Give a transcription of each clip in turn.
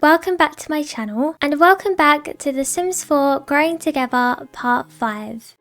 welcome back to my channel, and welcome back to The Sims 4 Growing Together Part 5.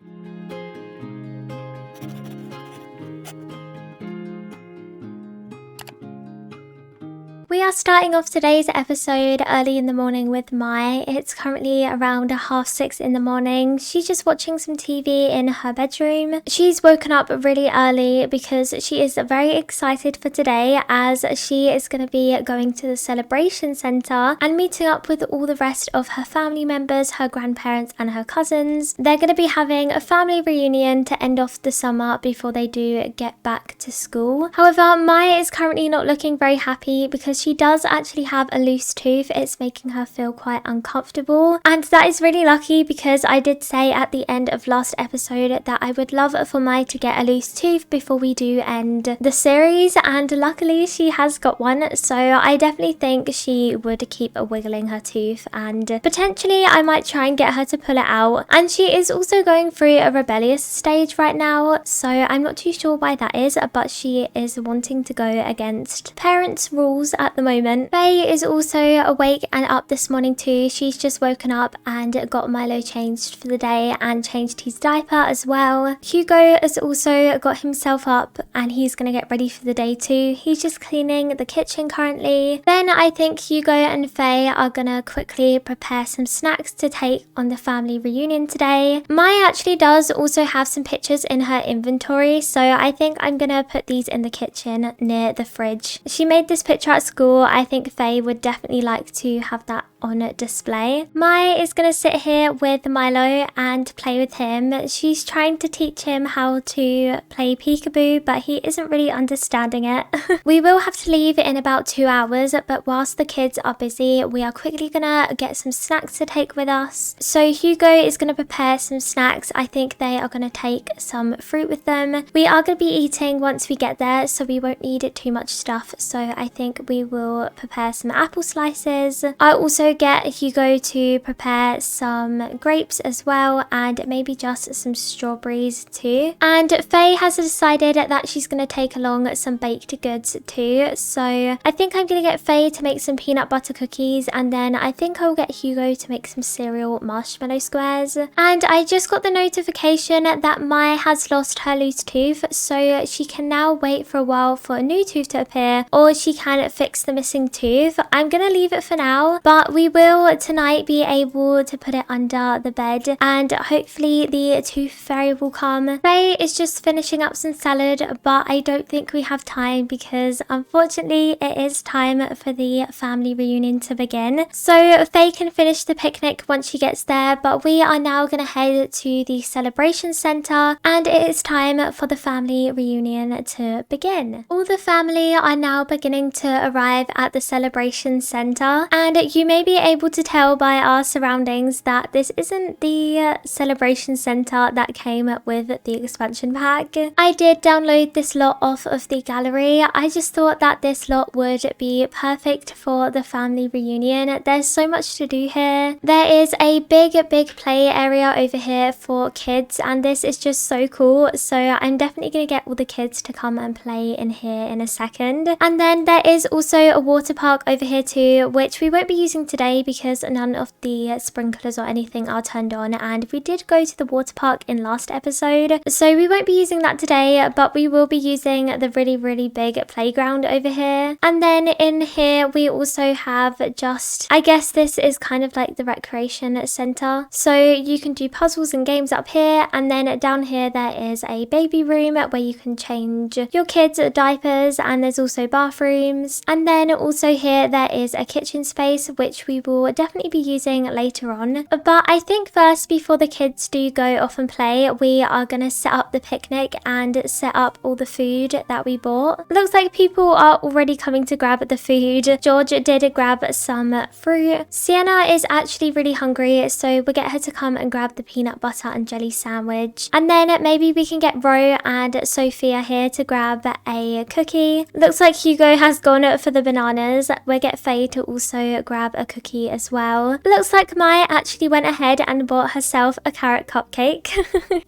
We are starting off today's episode early in the morning with Mai. It's currently around 6:30 in the morning. She's just watching some TV in her bedroom. She's woken up really early because she is very excited for today, as she is going to be going to the celebration center and meeting up with all the rest of her family members, her grandparents and her cousins. They're going to be having a family reunion to end off the summer before they do get back to school. However, Mai is currently not looking very happy because she does actually have a loose tooth. It's making her feel quite uncomfortable, and that is really lucky because I did say at the end of last episode that I would love for Mai to get a loose tooth before we do end the series, and luckily she has got one, so I definitely think she would keep wiggling her tooth, and potentially I might try and get her to pull it out. And she is also going through a rebellious stage right now, so I'm not too sure why that is, but she is wanting to go against parents' rules at the moment. Faye is also awake and up this morning too. She's just woken up and got Milo changed for the day and changed his diaper as well. Hugo has also got himself up and he's gonna get ready for the day too. He's just cleaning the kitchen currently. Then I think Hugo and Faye are gonna quickly prepare some snacks to take on the family reunion today. Mai actually does also have some pictures in her inventory, so I think I'm gonna put these in the kitchen near the fridge. She made this picture at school. I think Faye would definitely like to have that on display. Mai is going to sit here with Milo and play with him. She's trying to teach him how to play peekaboo, but he isn't really understanding it. We will have to leave in about 2 hours, but whilst the kids are busy, we are quickly gonna get some snacks to take with us. So Hugo is going to prepare some snacks. I think they are going to take some fruit with them. We are going to be eating once we get there, so we won't need too much stuff. So I think we will prepare some apple slices. I also get Hugo to prepare some grapes as well, and maybe just some strawberries too. And Faye has decided that she's going to take along some baked goods too, so I think I'm going to get Faye to make some peanut butter cookies, and then I think I'll get Hugo to make some cereal marshmallow squares. And I just got the notification that Mai has lost her loose tooth, so she can now wait for a while for a new tooth to appear, or she can fix the missing tooth. I'm going to leave it for now, but we will tonight be able to put it under the bed, and hopefully the tooth fairy will come. Faye is just finishing up some salad, but I don't think we have time because unfortunately it is time for the family reunion to begin. So Faye can finish the picnic once she gets there, but we are now going to head to the celebration center, and it is time for the family reunion to begin. All the family are now beginning to arrive at the celebration center, and you may be able to tell by our surroundings that this isn't the celebration center that came with the expansion pack. I did download this lot off of the gallery. I just thought that this lot would be perfect for the family reunion. There's so much to do here. There is a big play area over here for kids, and this is just so cool, so I'm definitely going to get all the kids to come and play in here in a second. And then there is also a water park over here too, which we won't be using today because none of the sprinklers or anything are turned on, and we did go to the water park in last episode, so we won't be using that today, but we will be using the really big playground over here. And then in here we also have just, I guess this is kind of like the recreation center, so you can do puzzles and games up here, and then down here there is a baby room where you can change your kids' diapers, and there's also bathrooms. And then also here there is a kitchen space which we will definitely be using later on. But I think first, before the kids do go off and play, we are going to set up the picnic and set up all the food that we bought. Looks like people are already coming to grab the food. George did grab some fruit. Sienna is actually really hungry, so we'll get her to come and grab the peanut butter and jelly sandwich. And then maybe we can get Ro and Sophia here to grab a cookie. Looks like Hugo has gone for the bananas. We'll get Faye to also grab a cookie as well. Looks like Maya actually went ahead and bought herself a carrot cupcake.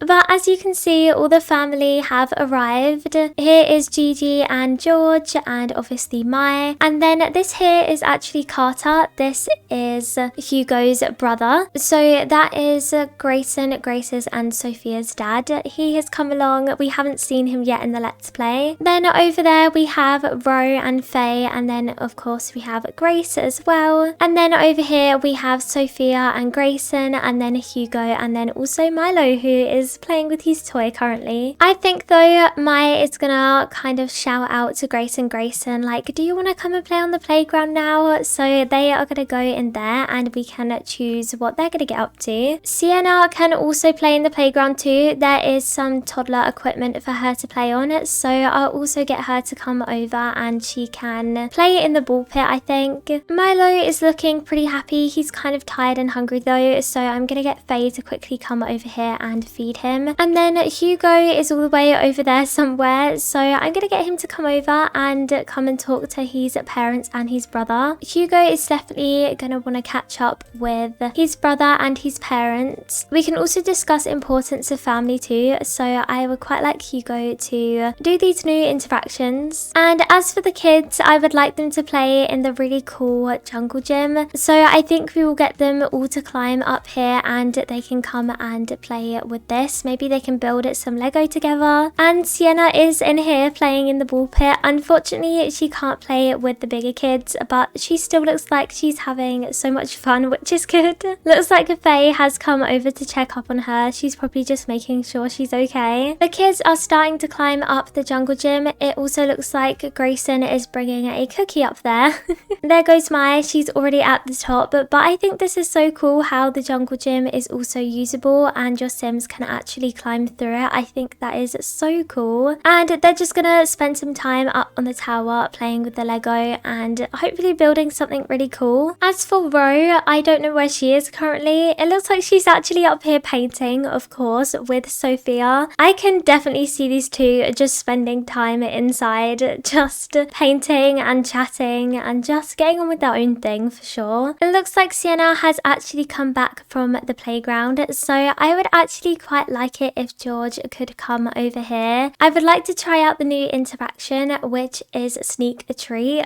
But as you can see, all the family have arrived. Here is Gigi and George and obviously Maya. And then this here is actually Carter. This is Hugo's brother. So that is Grayson, Grace's and Sophia's dad. He has come along. We haven't seen him yet in the Let's Play. Then over there we have Ro and Faye, and then of course we have Grace as well. And then over here we have Sophia and Grayson, and then Hugo, and then also Milo, who is playing with his toy currently. I think though Maya is gonna kind of shout out to Grace and Grayson like, do you want to come and play on the playground now? So they are gonna go in there and we can choose what they're gonna get up to. Sienna can also play in the playground too. There is some toddler equipment for her to play on, so I'll also get her to come over and she can play in the ball pit, I think. Milo is looking pretty happy. He's kind of tired and hungry though, so I'm gonna get Faye to quickly come over here and feed him. And then Hugo is all the way over there somewhere, so I'm gonna get him to come over and come and talk to his parents and his brother. Hugo is definitely gonna want to catch up with his brother and his parents. We can also discuss importance of family too, so I would quite like Hugo to do these new interactions. And as for the kids, I would like them to play in the really cool jungle gym, so I think we will get them all to climb up here and they can come and play with this. Maybe they can build some Lego together. And Sienna is in here playing in the ball pit. Unfortunately she can't play with the bigger kids, but she still looks like she's having so much fun, which is good. Looks like Faye has come over to check up on her. She's probably just making sure she's okay. The kids are starting to climb up the jungle gym. It also looks like Grayson is bringing a cookie up there. There goes Maya. She's already at the top, but I think this is so cool how the jungle gym is also usable and your Sims can actually climb through it. I think that is so cool. And they're just gonna spend some time up on the tower playing with the Lego and hopefully building something really cool. As for Ro, I don't know where she is currently. It looks like she's actually up here painting, of course, with Sophia. I can definitely see these two just spending time inside, just painting and chatting and just getting on with their own thing for sure. It looks like Sienna has actually come back from the playground, so I would actually quite like it if George could come over here. I would like to try out the new interaction, which is sneak a treat.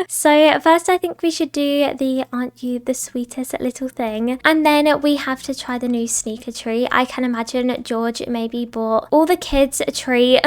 So first I think we should do the aren't you the sweetest little thing, and then we have to try the new sneak a treat. I can imagine George maybe bought all the kids a treat.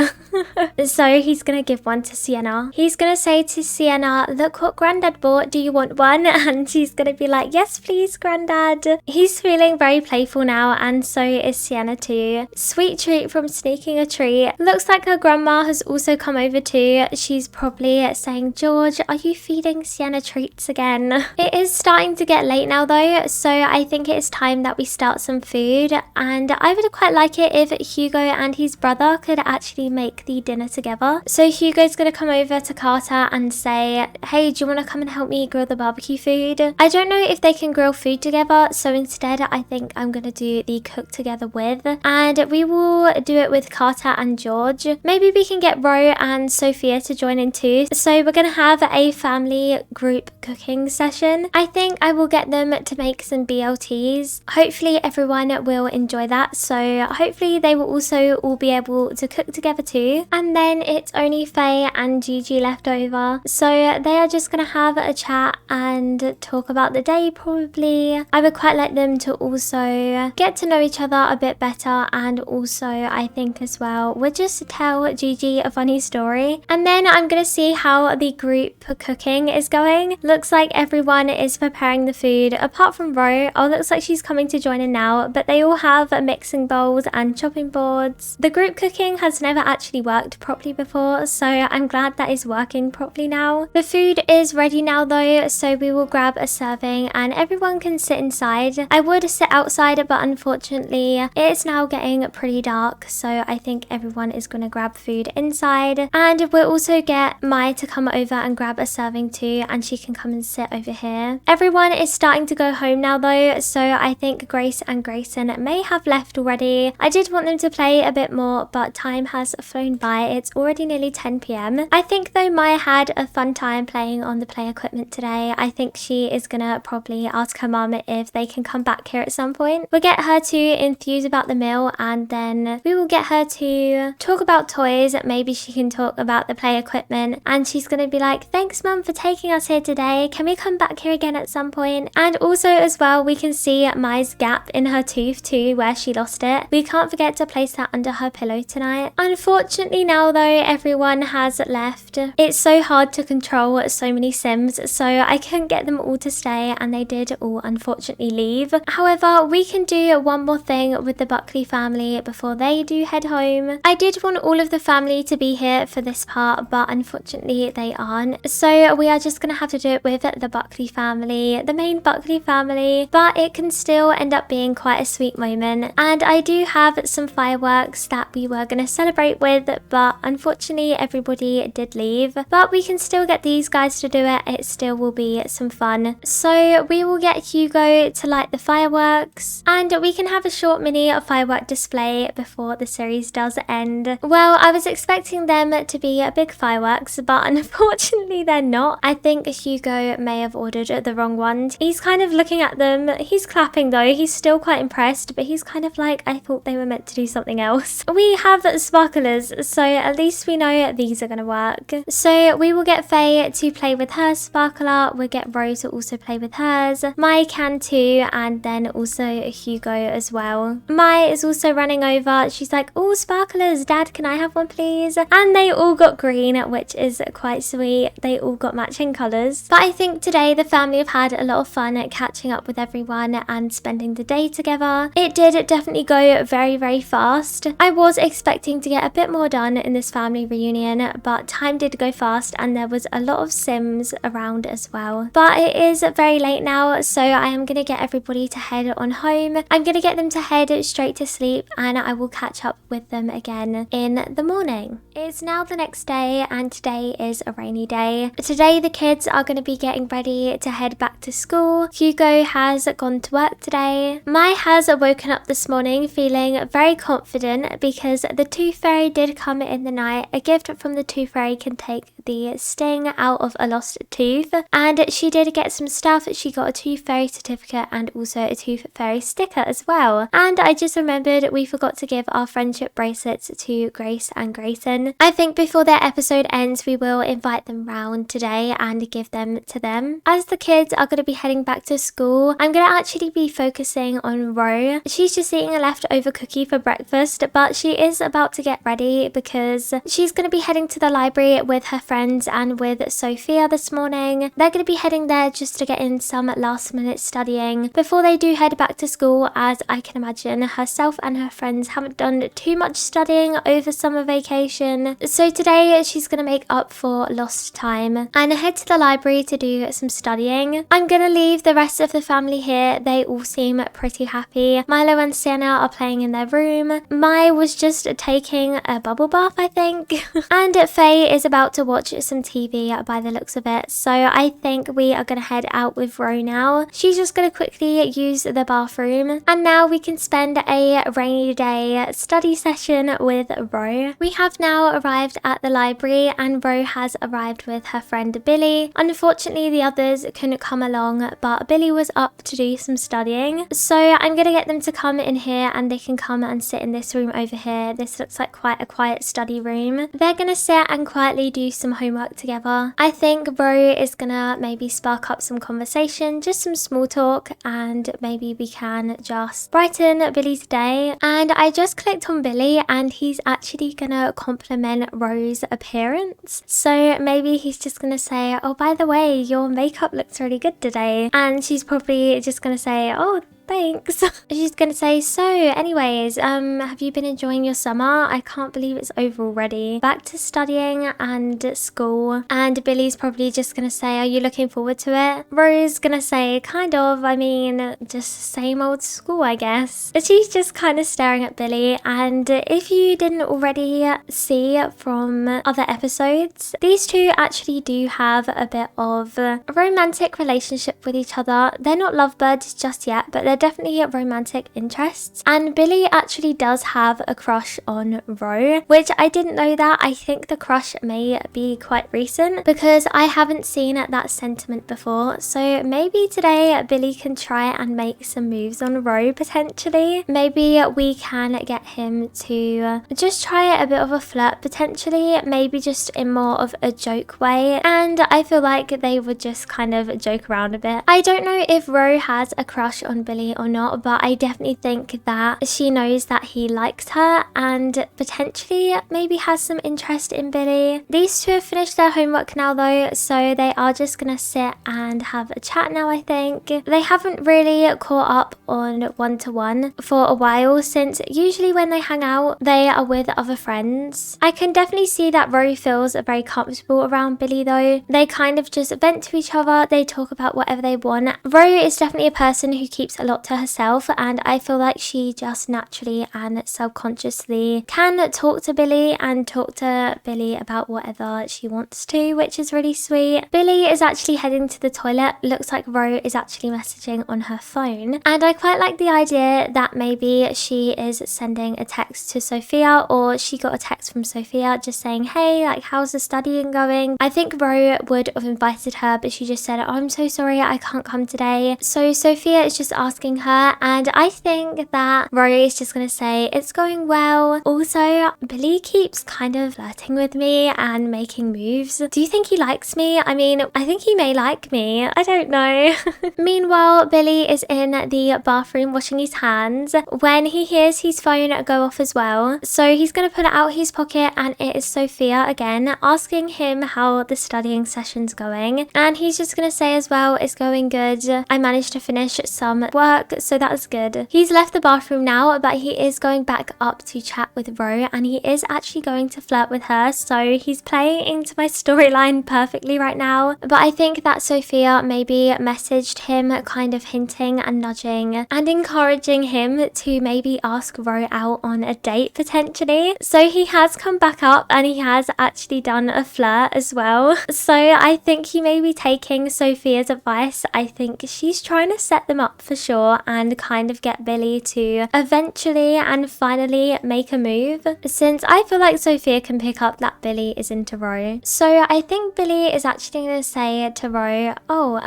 So he's gonna give one to Sienna. He's gonna say to Sienna, look what Granddad bought, do you want one? And she's gonna be like, yes please Granddad. He's feeling very playful now, and so is Sienna too. Sweet treat from sneaking a treat. Looks like her grandma has also come over too. She's probably saying, George, are you feeding Sienna treats again? It is starting to get late now though, so I think it is time that we start some food, and I would quite like it if Hugo and his brother could actually make the dinner together. So Hugo's gonna come over to Carter and say, hey, do you want to come and help me grill the barbecue food? I don't know if they can grill food together, so instead I think I'm gonna do the cook together with, and we will do it with Carter and George. Maybe we can get Ro and Sophia to join in too. So we're gonna have a family group cooking session. I think I will get them to make some BLTs. Hopefully everyone will enjoy that, so hopefully they will also all be able to cook together too. And then it's only Faye and Gigi left over, so they are just gonna have a chat and talk about the day probably. I would quite like them to also get to know each other a bit better, and also I think as well we'll just tell Gigi a funny story. And then I'm gonna see how the group cooking is going. Looks like everyone is preparing the food apart from Ro. Oh, looks like she's coming to join in now, but they all have mixing bowls and chopping boards. The group cooking has never actually worked properly before, so I'm glad that is working properly now. The food is ready now though, so we will grab a serving and everyone can sit inside. I would sit outside, but unfortunately it is now getting pretty dark, so I think everyone is going to grab food inside. And we'll also get Mai to come over and grab a serving too, and she can come and sit over here. Everyone is starting to go home now though, so I think Grace and Grayson may have left already. I did want them to play a bit more, but time has flown by. It's already nearly 10 p.m. I think though Maya had a fun time playing on the play equipment today. I think she she is gonna probably ask her mum if they can come back here at some point. We'll get her to enthuse about the meal, and then we will get her to talk about toys. Maybe she can talk about the play equipment, and she's gonna be like, thanks mum for taking us here today. Can we come back here again at some point? And also as well, we can see Mai's gap in her tooth too, where she lost it. We can't forget to place that under her pillow tonight. Unfortunately now though, everyone has left. It's so hard to control so many Sims, so I couldn't get them all to stay, and they did all unfortunately leave. However, we can do one more thing with the Buckley family before they do head home. I did want all of the family to be here for this part, but unfortunately they aren't. So we are just gonna have to do it with the Buckley family, the main Buckley family, but it can still end up being quite a sweet moment. And I do have some fireworks that we were gonna celebrate with, but unfortunately everybody did leave. But we can still get these guys to do it. It still will be some fun. So we will get Hugo to light the fireworks, and we can have a short mini firework display before the series does end. Well, I was expecting them to be big fireworks, but unfortunately they're not. I think Hugo may have ordered the wrong ones. He's kind of looking at them. He's clapping though. He's still quite impressed, but he's kind of like, I thought they were meant to do something else. We have sparklers, so at least we know these are going to work. So we will get Faye to play with her sparkler. We'll get Rose to also play with hers. Mai can too, and then also Hugo as well. Mai is also running over. She's like, oh, sparklers, Dad, can I have one please? And they all got green, which is quite sweet. They all got matching colours. But I think today the family have had a lot of fun at catching up with everyone and spending the day together. It did definitely go very, very fast. I was expecting to get a bit more done in this family reunion, but time did go fast and there was a lot of Sims around as well. But it is very late now, so I am going to get everybody to head on home. I'm going to get them to head straight to sleep, and I will catch up with them again in the morning. It's now the next day, and today is a rainy day. Today the kids are going to be getting ready to head back to school. Hugo has gone to work today. Mai has woken up this morning feeling very confident because the Tooth Fairy did come in the night. A gift from the Tooth Fairy can take the sting out of a lost tooth, and she did get some stuff. She got a Tooth Fairy certificate and also a Tooth Fairy sticker as well. And I just remembered we forgot to give our friendship bracelets to Grace and Grayson. I think before their episode ends we will invite them round today and give them to them. As the kids are going to be heading back to school, I'm going to actually be focusing on Ro. She's just eating a leftover cookie for breakfast, but she is about to get ready because she's going to be heading to the library with her friends and with Sophia this morning. They're going to be heading there just to get in some last minute studying before they do head back to school, as I can imagine herself and her friends haven't done too much studying over summer vacation. So today she's going to make up for lost time and head to the library to do some studying. I'm going to leave the rest of the family here. They all seem pretty happy. Milo and Sienna are playing in their room. Mai was just taking a bubble bath, I think. And Faye is about to watch some TV by the looks of it. So I think we are going to head out with Ro now. She's just going to quickly use the bathroom. And now we can spend a rainy day study session with Ro. We have now arrived at the library and Ro has arrived with her friend Billy. Unfortunately, the others couldn't come along, but Billy was up to do some studying. So I'm going to get them to come in here and they can come and sit in this room over here. This looks like quite a quiet study room. They're going to sit and quietly do some homework together. I think Ro is going to maybe spark up some conversation, just some small talk, and maybe we can just brighten Billy's day. And I just clicked on Billy and he's actually going to compliment Ro's appearance. So maybe he's just going to say, oh, by the way, your makeup looks really good today. And she's probably just going to say, oh, thanks. She's gonna say, so anyways, have you been enjoying your summer? I can't believe it's over already. Back to studying and school. And Billy's probably just gonna say, are you looking forward to it? Ro's gonna say, kind of. I mean, just same old school, I guess. She's just kind of staring at Billy. And if you didn't already see from other episodes, these two actually do have a bit of a romantic relationship with each other. They're not lovebirds just yet, but they're definitely romantic interests. And Billy actually does have a crush on Ro, which I didn't know that. I think the crush may be quite recent because I haven't seen that sentiment before. So maybe today Billy can try and make some moves on Ro potentially. Maybe we can get him to just try a bit of a flirt potentially, maybe just in more of a joke way. And I feel like they would just kind of joke around a bit. I don't know if Ro has a crush on Billy or not, but I definitely think that she knows that he likes her and potentially maybe has some interest in Billy. These two have finished their homework now though, so they are just gonna sit and have a chat now. I think they haven't really caught up on one-to-one for a while, since usually when they hang out they are with other friends. I can definitely see that Ro feels very comfortable around Billy though. They kind of just vent to each other, they talk about whatever they want. Ro is definitely a person who keeps a lot to herself, and I feel like she just naturally and subconsciously can talk to Billy and talk to Billy about whatever she wants to, which is really sweet. Billy is actually heading to the toilet. Looks like Ro is actually messaging on her phone, and I quite like the idea that maybe she is sending a text to Sophia, or she got a text from Sophia just saying, hey, like, how's the studying going? I think Ro would have invited her, but she just said, oh, I'm so sorry, I can't come today. So Sophia is just asking her, and I think that Ro is just gonna say it's going well. Also, Billy keeps kind of flirting with me and making moves. Do you think he likes me? I mean, I think he may like me. I don't know. Meanwhile, Billy is in the bathroom washing his hands when he hears his phone go off as well. So he's gonna pull it out his pocket, and it is Sophia again asking him how the studying session's going, and he's just gonna say as well, it's going good. I managed to finish some work, so that's good. He's left the bathroom now, but he is going back up to chat with Ro, and he is actually going to flirt with her, so he's playing into my storyline perfectly right now. But I think that Sophia maybe messaged him kind of hinting and nudging and encouraging him to maybe ask Ro out on a date potentially. So he has come back up and he has actually done a flirt as well. So I think he may be taking Sophia's advice. I think she's trying to set them up for sure and kind of get Billy to eventually and finally make a move, since I feel like Sophia can pick up that Billy is into Ro. So I think Billy is actually going to say to Ro, oh,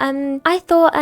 I thought,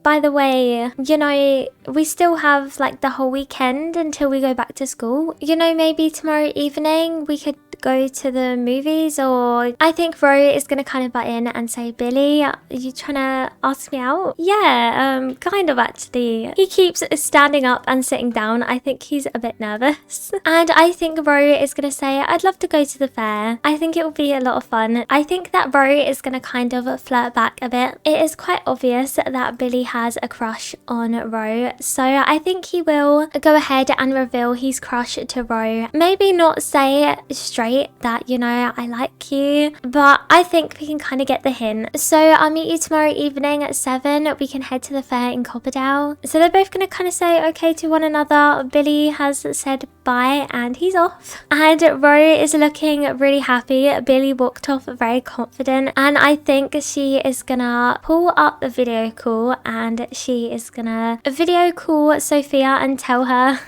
by the way, you know, we still have like the whole weekend until we go back to school. You know, maybe tomorrow evening we could go to the movies. Or I think Ro is going to kind of butt in and say, Billy, are you trying to ask me out? Yeah, kind of actually. He keeps standing up and sitting down. I think he's a bit nervous. And I think Ro is going to say, I'd love to go to the fair. I think it will be a lot of fun. I think that Ro is going to kind of flirt back a bit. It is quite obvious that Billy has a crush on Ro, so I think he will go ahead and reveal his crush to Ro. Maybe not say straight that, you know, I like you, but I think we can kind of get the hint. So I'll meet you tomorrow evening at 7. We can head to the fair in Copperdale. So they're both going to kind of say okay to one another. Billy has said bye and he's off, and Ro is looking really happy. Billy walked off very confident, and I think she is gonna pull up a video call and she is gonna video call Sophia and tell her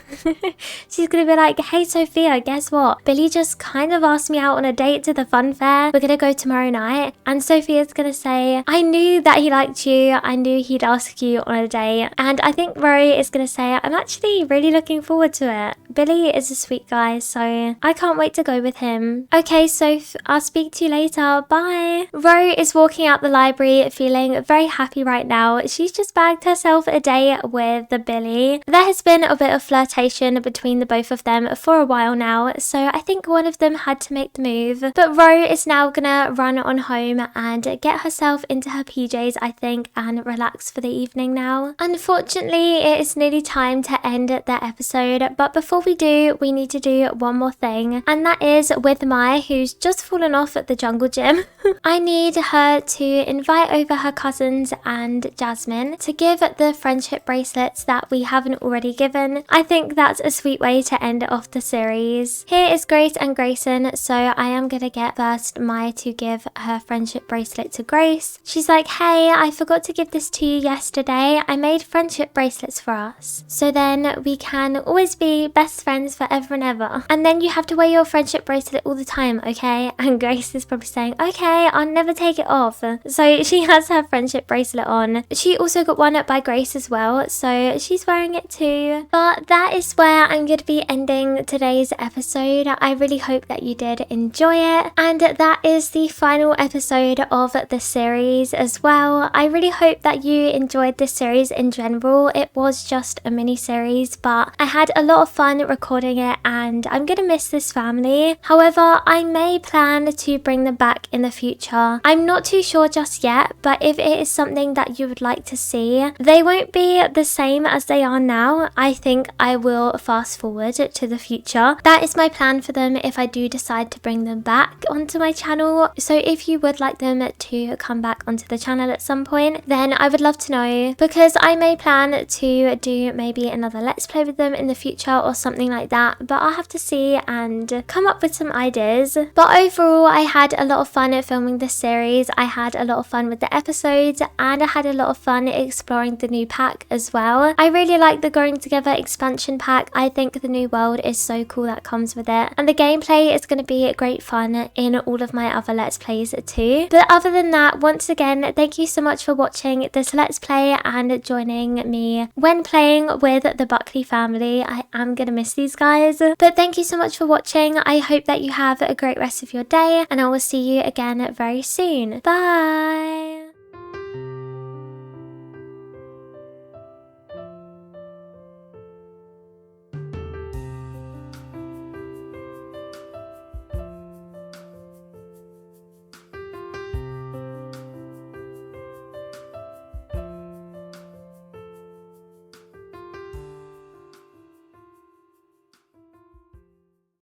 she's gonna be like, hey Sophia, guess what, Billy just kind of asked me out on a date to the fun fair. We're gonna go tomorrow night. And Sophia's gonna say, I knew that he liked you, I knew he'd ask you on a date. And I think Ro is gonna say, I'm actually really looking forward to it. Billy is a sweet guy, so I can't wait to go with him. Okay, Soph, I'll speak to you later. Bye. Ro is walking out the library feeling very happy right now. She's just bagged herself a date with Billy. There has been a bit of flirtation between the both of them for a while now, so I think one of them had to make the move. But Ro is now gonna run on home and get herself into her PJs, I think, and relax for the evening now. Unfortunately, it is nearly time to end the episode, but before we do, we need to do one more thing, and that is with Mai, who's just fallen off at the jungle gym. I need her to invite over her cousins and Jasmine to give the friendship bracelets that we haven't already given. I think that's a sweet way to end off the series. Here is Grace and Grayson, so I am gonna get first Mai to give her friendship bracelet to Grace. She's like, hey, I forgot to give this to you yesterday. I made friendship bracelets for us, so then we can always be best friends forever and ever. And then you have to wear your friendship bracelet all the time, okay? And Grace is probably saying, okay, I'll never take it off. So she has her friendship bracelet on. She also got one by Grace as well, so she's wearing it too. But that is where I'm going to be ending today's episode. I really hope that you did enjoy it, and that is the final episode of the series as well. I really hope that you enjoyed this series in general. It was just a mini series, but I had a lot of fun recording it, and I'm gonna miss this family. However, I may plan to bring them back in the future. I'm not too sure just yet, but if it is something that you would like to see, they won't be the same as they are now. I think I will fast forward to the future. That is my plan for them if I do decide to bring them back onto my channel. So if you would like them to come back onto the channel at some point, then I would love to know, because I may plan to do maybe another let's play with them in the future or something like that, but I'll have to see and come up with some ideas. But overall, I had a lot of fun filming this series. I had a lot of fun with the episodes, and I had a lot of fun exploring the new pack as well. I really like the Growing Together expansion pack. I think the new world is so cool that comes with it, and the gameplay is going to be great fun in all of my other let's plays too. But other than that, once again, thank you so much for watching this let's play and joining me when playing with the Buckley family. I am going to miss these guys, but thank you so much for watching. I hope that you have a great rest of your day, and I will see you again very soon. Bye.